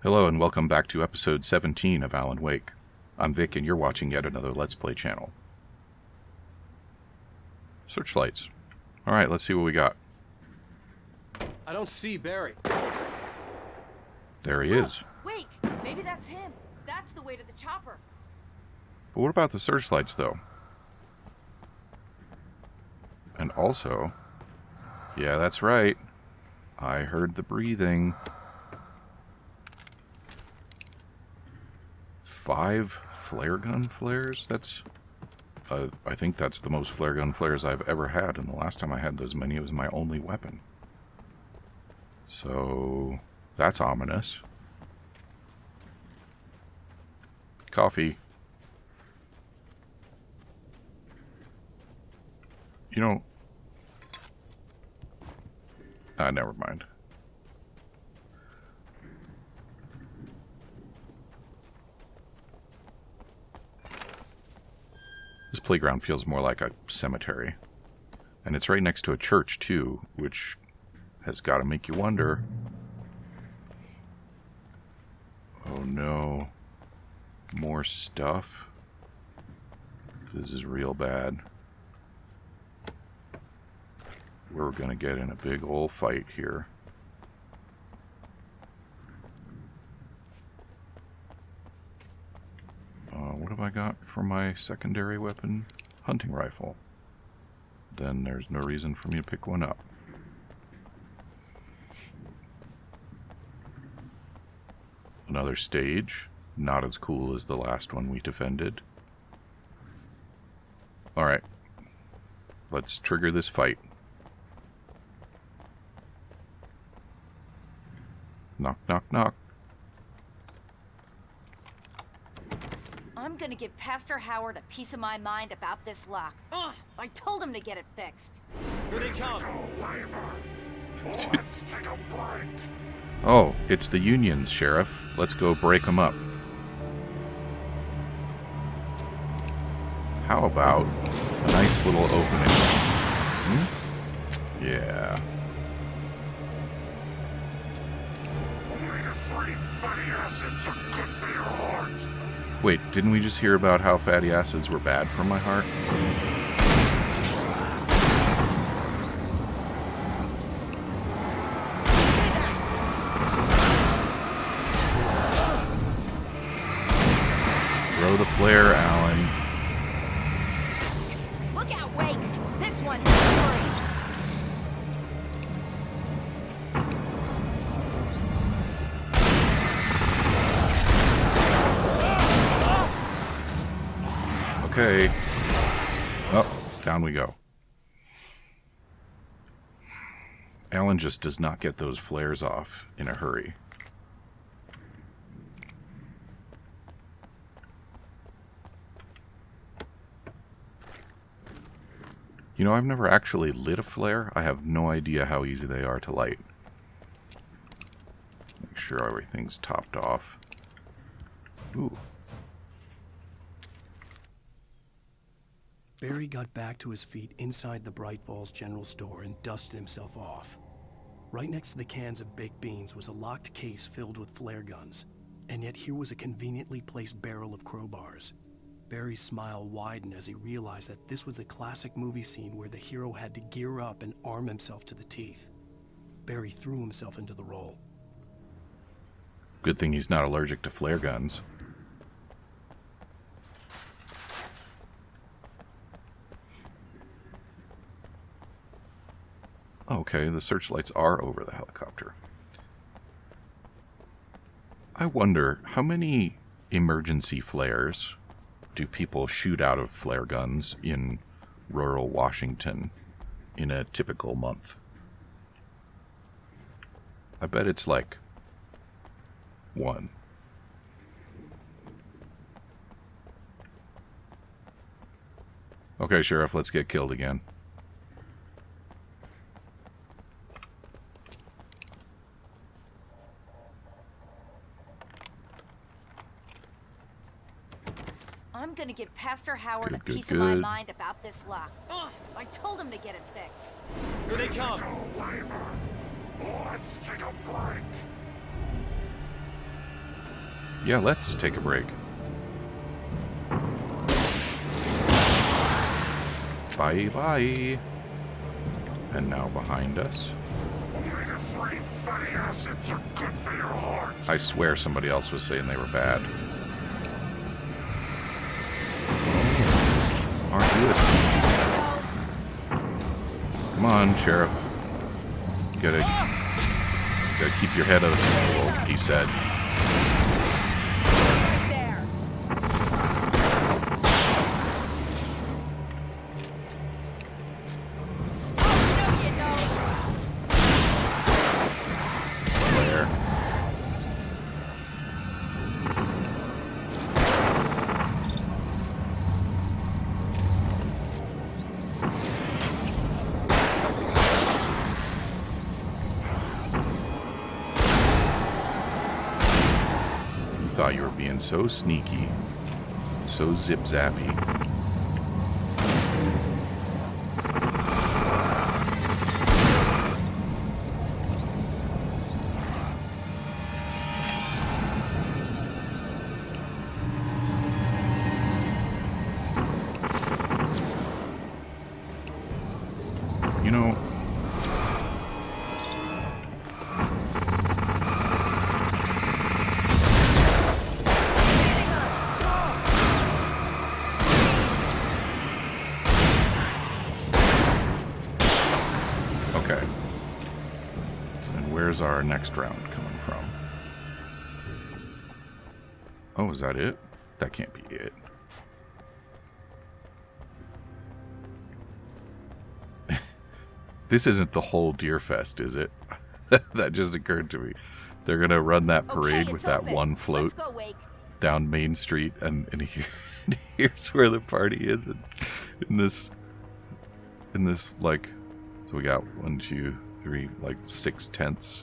Hello and welcome back to episode 17 of Alan Wake. I'm Vic and you're watching yet another Let's Play channel. Searchlights. Alright, let's see what we got. I don't see Barry. There he is. Wake! Maybe that's him. That's the way to the chopper. But what about the searchlights though? And also, yeah, that's right. I heard the breathing. 5 flare gun flares? I think that's the most flare gun flares I've ever had, and the last time I had those many, it was my only weapon. So, that's ominous. Coffee. You know... never mind. This playground feels more like a cemetery. And it's right next to a church, too, which has got to make you wonder. Oh no. More stuff. This is real bad. We're gonna get in a big old fight here. What have I got for my secondary weapon? Hunting rifle. Then there's no reason for me to pick one up. Another stage. Not as cool as the last one we defended. Alright. Let's trigger this fight. Knock, knock, knock. I'm gonna give Pastor Howard a piece of my mind about this lock. Ugh, I told him to get it fixed. Here they come. Oh, it's the Unions, Sheriff. Let's go break them up. How about a nice little opening? Yeah. Wait, didn't we just hear about how fatty acids were bad for my heart? Throw the flare, Alan. Look out, Wake! This one Okay. Oh, down we go. Alan just does not get those flares off in a hurry. You know, I've never actually lit a flare. I have no idea how easy they are to light. Make sure everything's topped off. Ooh. Barry got back to his feet inside the Bright Falls General Store and dusted himself off. Right next to the cans of baked beans was a locked case filled with flare guns, and yet here was a conveniently placed barrel of crowbars. Barry's smile widened as he realized that this was the classic movie scene where the hero had to gear up and arm himself to the teeth. Barry threw himself into the role. Good thing he's not allergic to flare guns. Okay, the searchlights are over the helicopter. I wonder, how many emergency flares do people shoot out of flare guns in rural Washington in a typical month? I bet it's like 1. Okay, Sheriff, let's get killed again. I'm gonna give Pastor Howard a Good, piece of my good. mind about this lock. Ugh, I told him to get it fixed. Here they come. Let's take a break. Yeah, let's take a break. Bye-bye. And now behind us. I swear somebody else was saying they were bad. Aren't you a sneaky? Come on, Sheriff. You gotta keep your head out of the snow, he said. Thought you were being so sneaky, so zip-zappy. You know, okay. And where's our next round coming from? Oh, is that it? That can't be it. This isn't the whole Deer Fest, is it? That just occurred to me. They're gonna run that parade with that one float down Main Street, and here's where the party is. In this like, so we got 1, 2, 3, like 6 tents.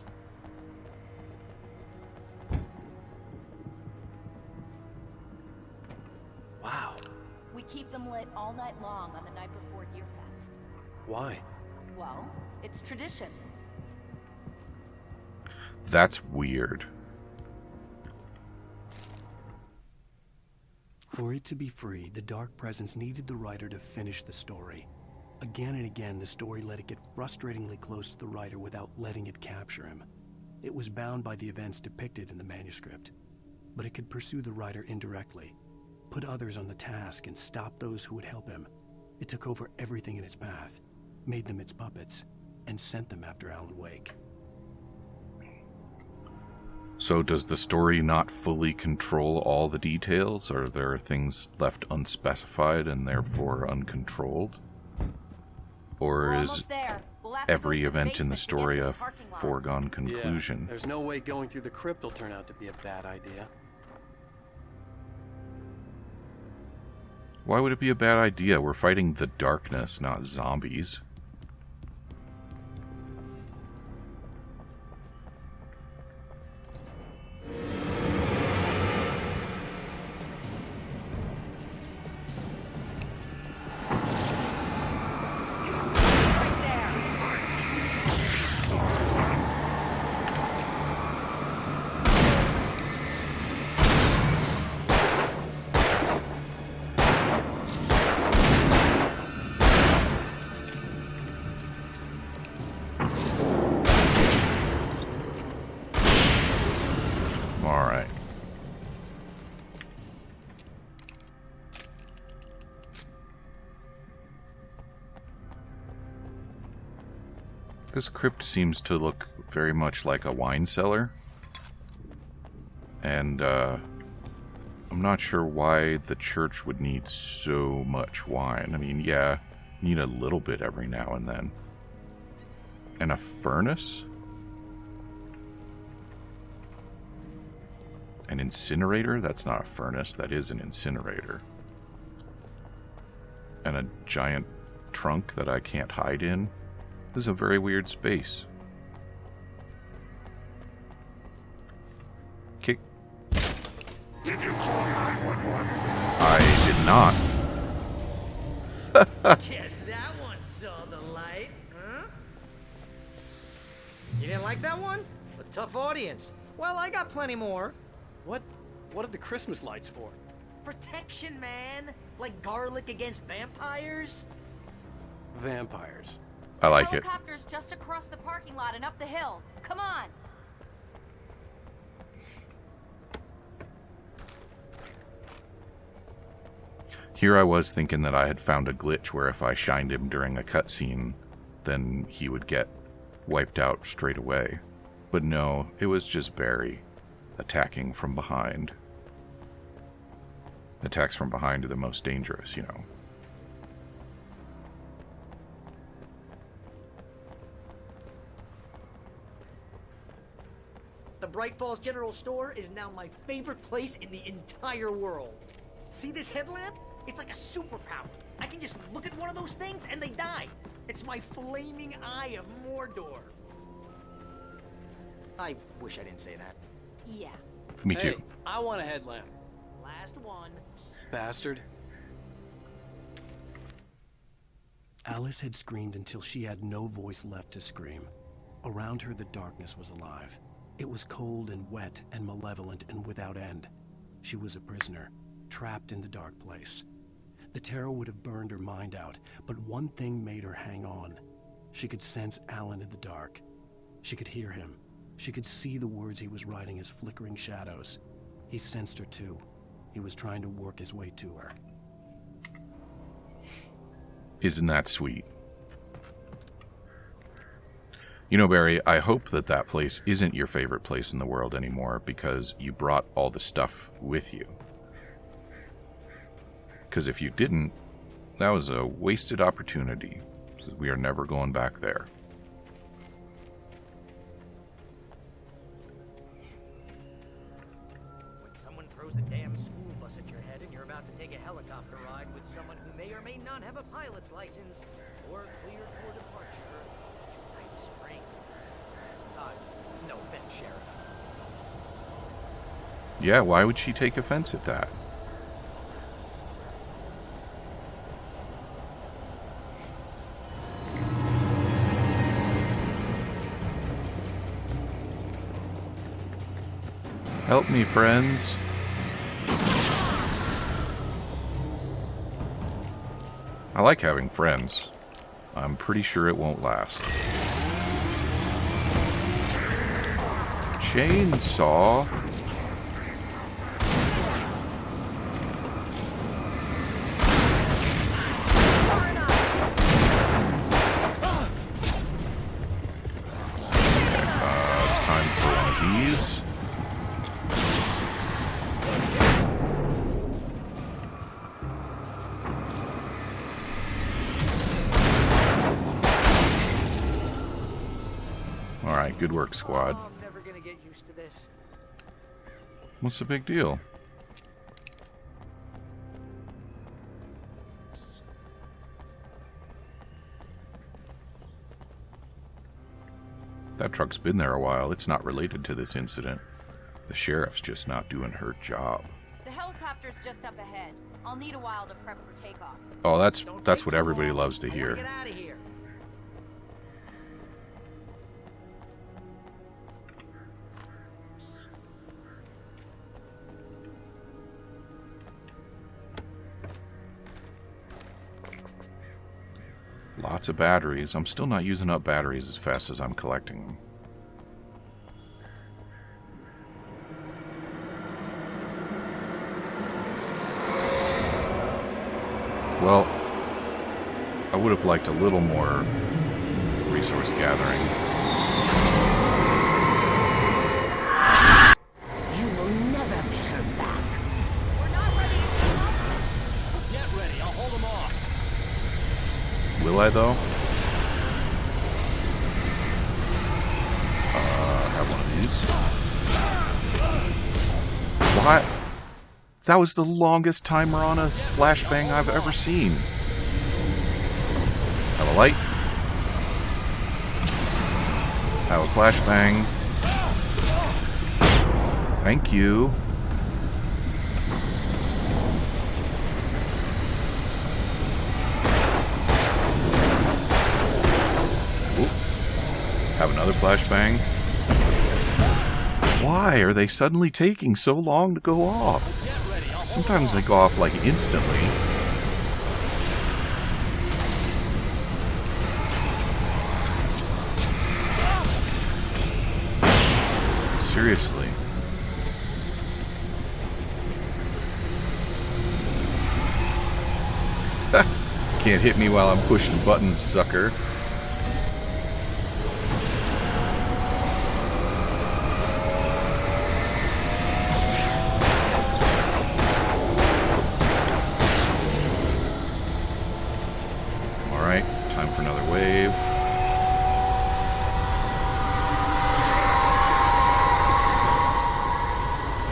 Wow. We keep them lit all night long on the night before Deer Fest. Why? Well, it's tradition. That's weird. For it to be free, the Dark Presence needed the writer to finish the story. Again and again, the story let it get frustratingly close to the writer without letting it capture him. It was bound by the events depicted in the manuscript, but it could pursue the writer indirectly, put others on the task, and stop those who would help him. It took over everything in its path, made them its puppets, and sent them after Alan Wake. So does the story not fully control all the details? Or are there things left unspecified and therefore uncontrolled? Or is every event in the story a foregone conclusion? Yeah, there's no way going through the crypt will turn out to be a bad idea. Why would it be a bad idea? We're fighting the darkness, not zombies. Alright. This crypt seems to look very much like a wine cellar. And, I'm not sure why the church would need so much wine. I mean, yeah, you need a little bit every now and then. And a furnace? An incinerator? That's not a furnace, that is an incinerator. And a giant trunk that I can't hide in. This is a very weird space. Kick. Did you call 911? I did not. Guess that one saw the light, huh? You didn't like that one? A tough audience. Well, I got plenty more. What What are the Christmas lights for? Protection, man. Like garlic against vampires. Vampires. I like it. Helicopter's just across the parking lot and up the hill. Come on. Here I was thinking that I had found a glitch where if I shined him during a cutscene, then he would get wiped out straight away. But no, it was just Barry attacking from behind. Attacks from behind are the most dangerous, you know. The Bright Falls General Store is now my favorite place in the entire world. See this headlamp? It's like a superpower. I can just look at one of those things and they die. It's my flaming eye of Mordor. I wish I didn't say that. Yeah. Me Hey, too. I want a headlamp. Last one. Bastard. Alice had screamed until she had no voice left to scream. Around her, the darkness was alive. It was cold and wet and malevolent and without end. She was a prisoner, trapped in the dark place. The terror would have burned her mind out, but one thing made her hang on. She could sense Alan in the dark. She could hear him. She could see the words he was writing as flickering shadows. He sensed her too. He was trying to work his way to her. Isn't that sweet? You know, Barry, I hope that that place isn't your favorite place in the world anymore because you brought all the stuff with you. Because if you didn't, that was a wasted opportunity. We are never going back there. When someone throws a damn school bus at your head and you're about to take a helicopter ride with someone who may or may not have a pilot's license or cleared for departure to Night Springs. No offense, Sheriff. Yeah, why would she take offense at that? Help me, friends. I like having friends. I'm pretty sure it won't last. Chainsaw. It's time for one of these. Alright, good work, squad. Oh, I'm never gonna get used to this. What's the big deal? That truck's been there a while. It's not related to this incident. The sheriff's just not doing her job. The helicopter's just up ahead. I'll need a while to prep for takeoff. Oh, that's Don't what take too everybody long. loves to I wanna hear. get out of here. Lots of batteries. I'm still not using up batteries as fast as I'm collecting them. Well, I would have liked a little more resource gathering. You will never turn back. We're not ready to take off. Get ready, I'll hold them off. Will I, though? Have one of these. What? That was the longest timer on a flashbang I've ever seen. Have a light. Have a flashbang. Thank you. Oop. Have another flashbang. Why are they suddenly taking so long to go off? Sometimes they go off like instantly. Seriously. Can't hit me while I'm pushing buttons, sucker. Alright, time for another wave.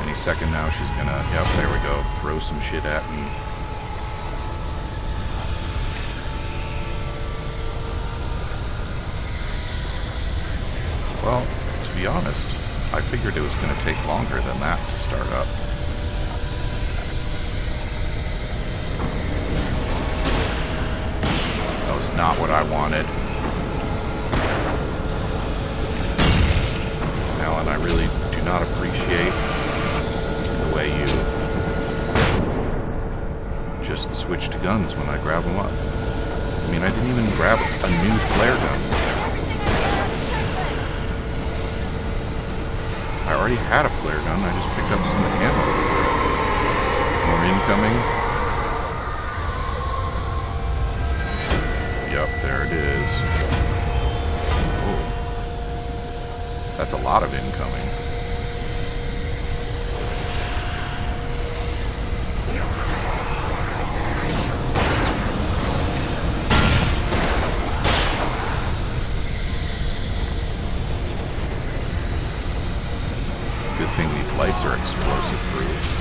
Any second now she's gonna, yep, there we go, throw some shit at me. Well, to be honest, I figured it was going to take longer than that to start up. That was not what I wanted. Alan, I really do not appreciate the way you just switch to guns when I grab them up. I mean, I didn't even grab a new flare gun. I already had a flare gun, I just picked up some ammo for it. More incoming. Yup, there it is. Oh. That's a lot of incoming. Good thing these lights are explosive proof.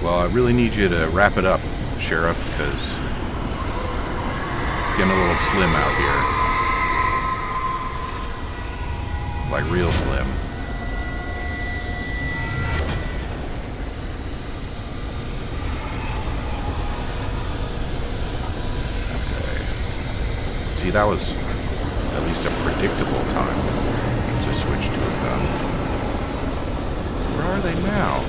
Well, I really need you to wrap it up, Sheriff, because getting a little slim out here. Like real slim. Okay. See, that was at least a predictable time to switch to a gun. Where are they now?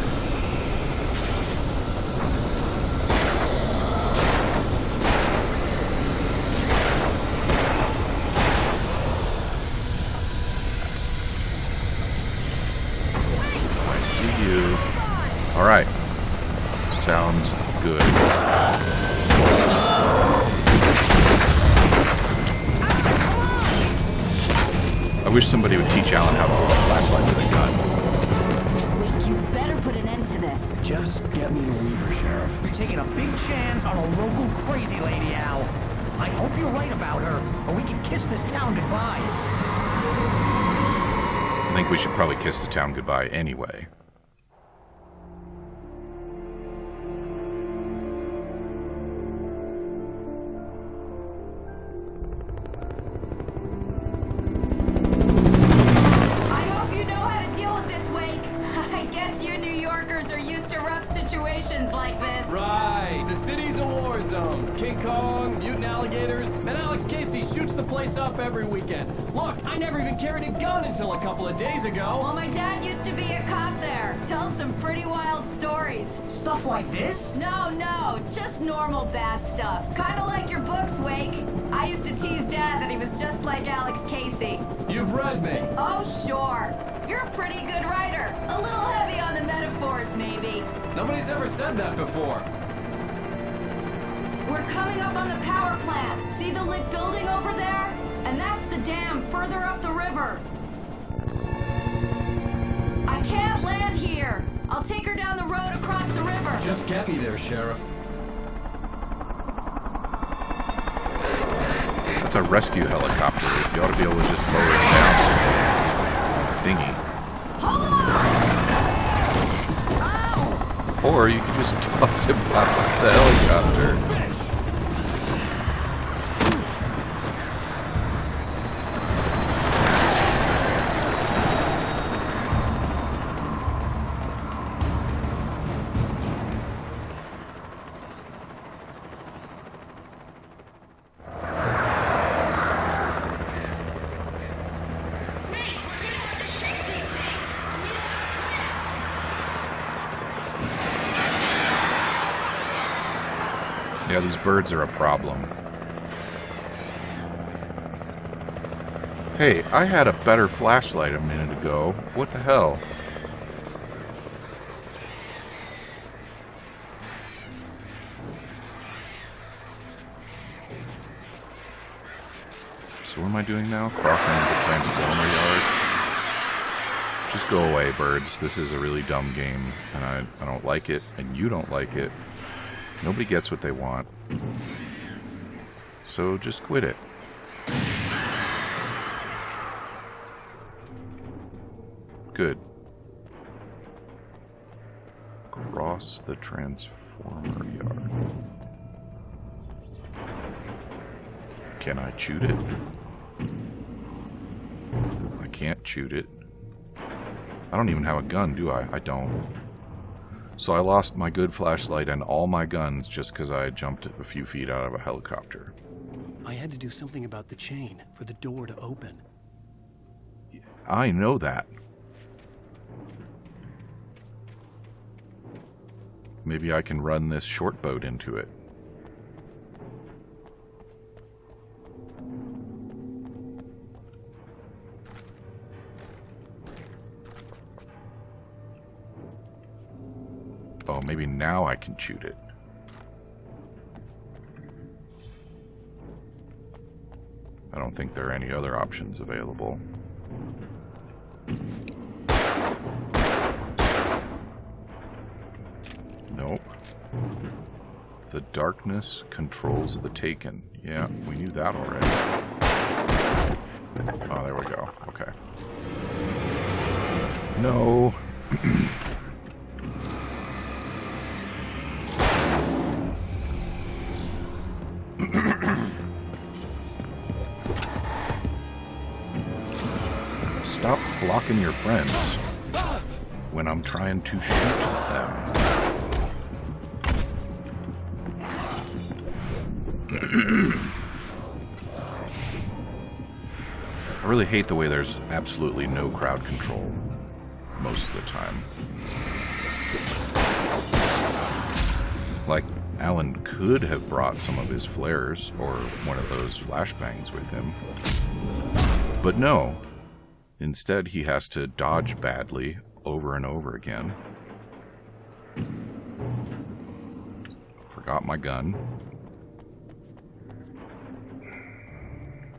Alright. Sounds good. I wish somebody would teach Alan how to hold a flashlight with a gun. Wait, you better put an end to this. Just get me to Weaver, Sheriff. You're taking a big chance on a local crazy lady, Al. I hope you're right about her, or we can kiss this town goodbye. I think we should probably kiss the town goodbye anyway. Like this. Right, the city's a war zone. King Kong, mutant alligators, and Alex Casey shoots the place up every weekend. Look, I never even carried a gun until a couple of days ago. Well, my dad used to be a cop there. Tells some pretty wild stories. Stuff like this? No, just normal bad stuff. Kinda like your books, Wake. I used to tease Dad that he was just like Alex Casey. You've read me. Oh, sure. You're a pretty good writer. A little heavy on the metaphors, maybe. Nobody's ever said that before. We're coming up on the power plant. See the lit building over there? And that's the dam further up the river. I can't land here. I'll take her down the road across the river. Just get me there, Sheriff. That's a rescue helicopter. You ought to be able to just lower it down. Thingy. Hold on! Ow! Or you could just toss him out of the helicopter. Yeah, these birds are a problem. Hey, I had a better flashlight a minute ago. What the hell? So what am I doing now? Crossing the Transformer yard? Just go away, birds. This is a really dumb game, and I don't like it, and you don't like it. Nobody gets what they want. So just quit it. Good. Cross the Transformer yard. Can I shoot it? I can't shoot it. I don't even have a gun, do I? I don't. So I lost my good flashlight and all my guns just because I jumped a few feet out of a helicopter. I had to do something about the chain for the door to open. I know that. Maybe I can run this short boat into it. Oh, maybe now I can shoot it. I don't think there are any other options available. Nope. The darkness controls the Taken. Yeah, we knew that already. Oh, there we go. Okay. No. Stop blocking your friends when I'm trying to shoot them. I really hate the way there's absolutely no crowd control most of the time. Like, Alan could have brought some of his flares or one of those flashbangs with him. But no. Instead, he has to dodge badly over and over again. Forgot my gun.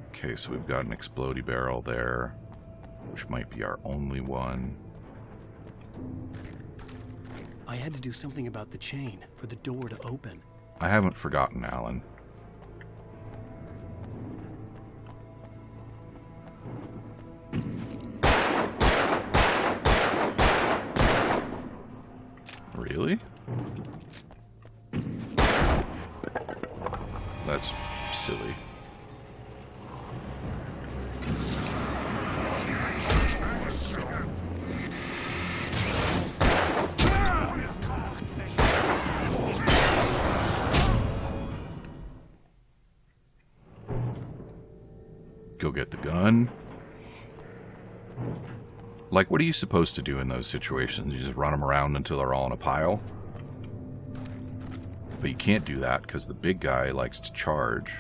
Okay, so we've got an explodey barrel there, which might be our only one. I had to do something about the chain for the door to open. I haven't forgotten, Alan. Really? That's silly. Go get the gun. Like, what are you supposed to do in those situations? You just run them around until they're all in a pile? But you can't do that because the big guy likes to charge.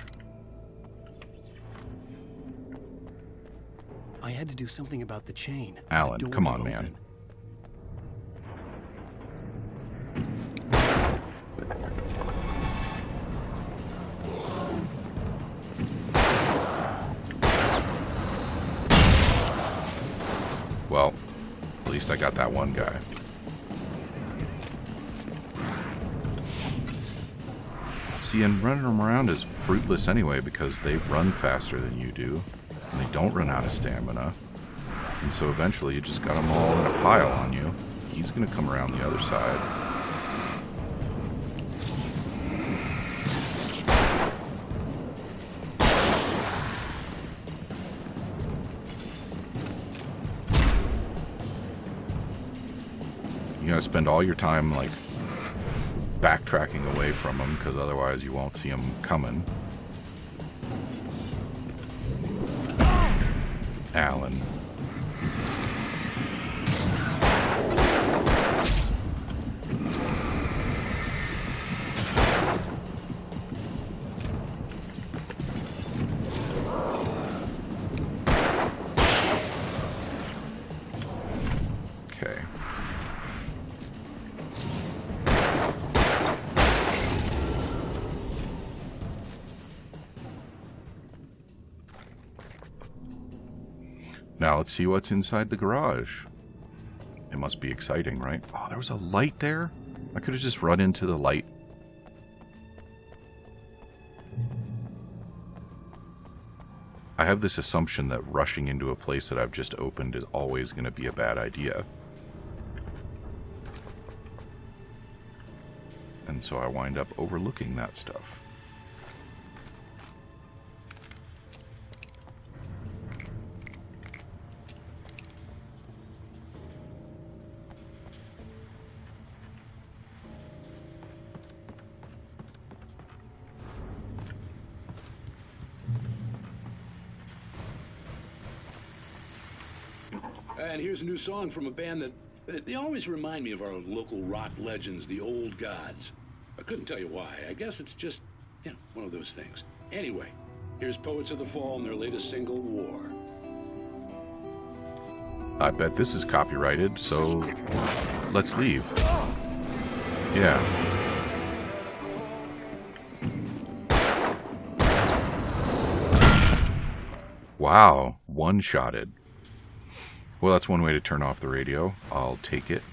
I had to do something about the chain. Alan, the door come to on, open. man. Well, at least I got that one guy. See, and running them around is fruitless anyway because they run faster than you do, and they don't run out of stamina. And so eventually you just got them all in a pile on you. He's going to come around the other side. You gotta spend all your time, like, backtracking away from them, because otherwise you won't see them coming. Alan. Now let's see what's inside the garage. It must be exciting, right? Oh, there was a light there? I could have just run into the light. I have this assumption that rushing into a place that I've just opened is always going to be a bad idea. And so I wind up overlooking that stuff. And here's a new song from a band that they always remind me of our local rock legends, the Old Gods. I couldn't tell you why. I guess it's just, one of those things. Anyway, here's Poets of the Fall and their latest single, War. I bet this is copyrighted, so let's leave. Yeah. Wow, one-shotted. Well, that's one way to turn off the radio. I'll take it.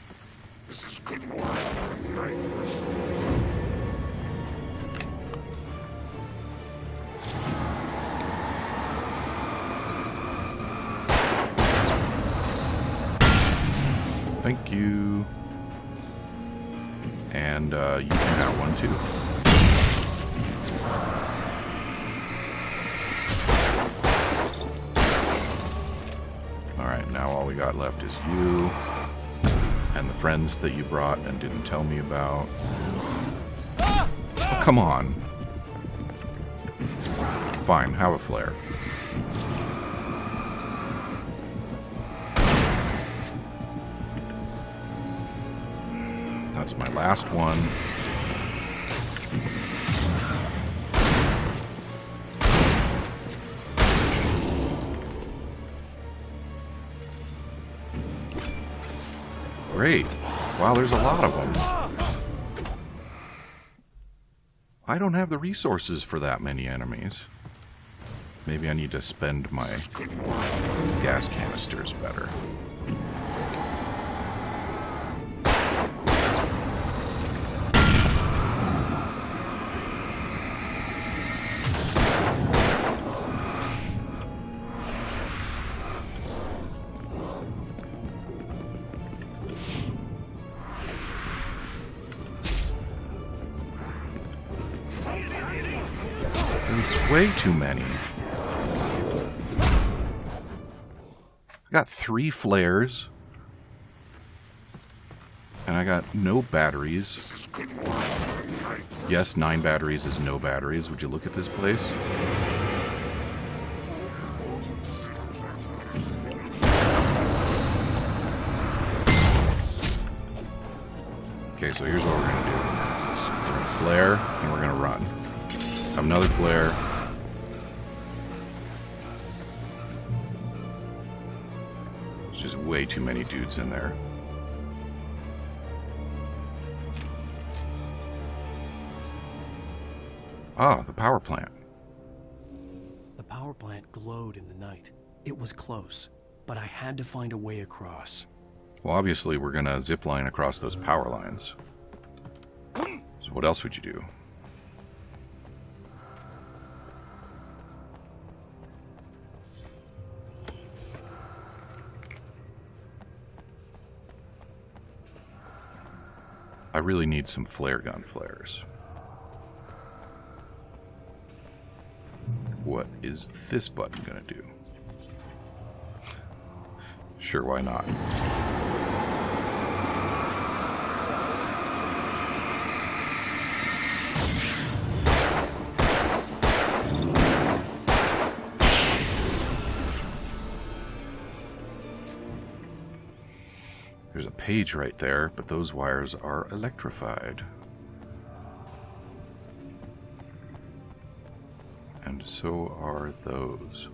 Thank you. And you can have one too. Alright, now all we got left is you and the friends that you brought and didn't tell me about. Oh, come on. Fine, have a flare. That's my last one. Great. Wow, there's a lot of them. I don't have the resources for that many enemies. Maybe I need to spend my gas canisters better. It's way too many. I got 3 flares. And I got no batteries. Yes, 9 batteries is no batteries. Would you look at this place? Okay, so here's what we're going to do. We're going to flare, and we're going to run. Have another flare. There's just way too many dudes in there. Ah, the power plant. The power plant glowed in the night. It was close, but I had to find a way across. Well, obviously we're gonna zip line across those power lines. So what else would you do? I really need some flare gun flares. What is this button gonna do? Sure, why not? There's a page right there, but those wires are electrified. And so are those.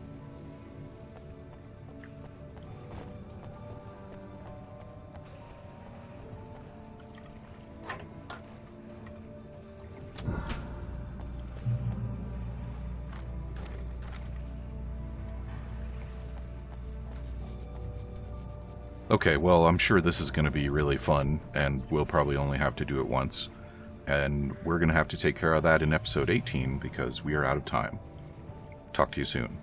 Okay, well, I'm sure this is going to be really fun, and we'll probably only have to do it once. And we're going to have to take care of that in episode 18 because we are out of time. Talk to you soon.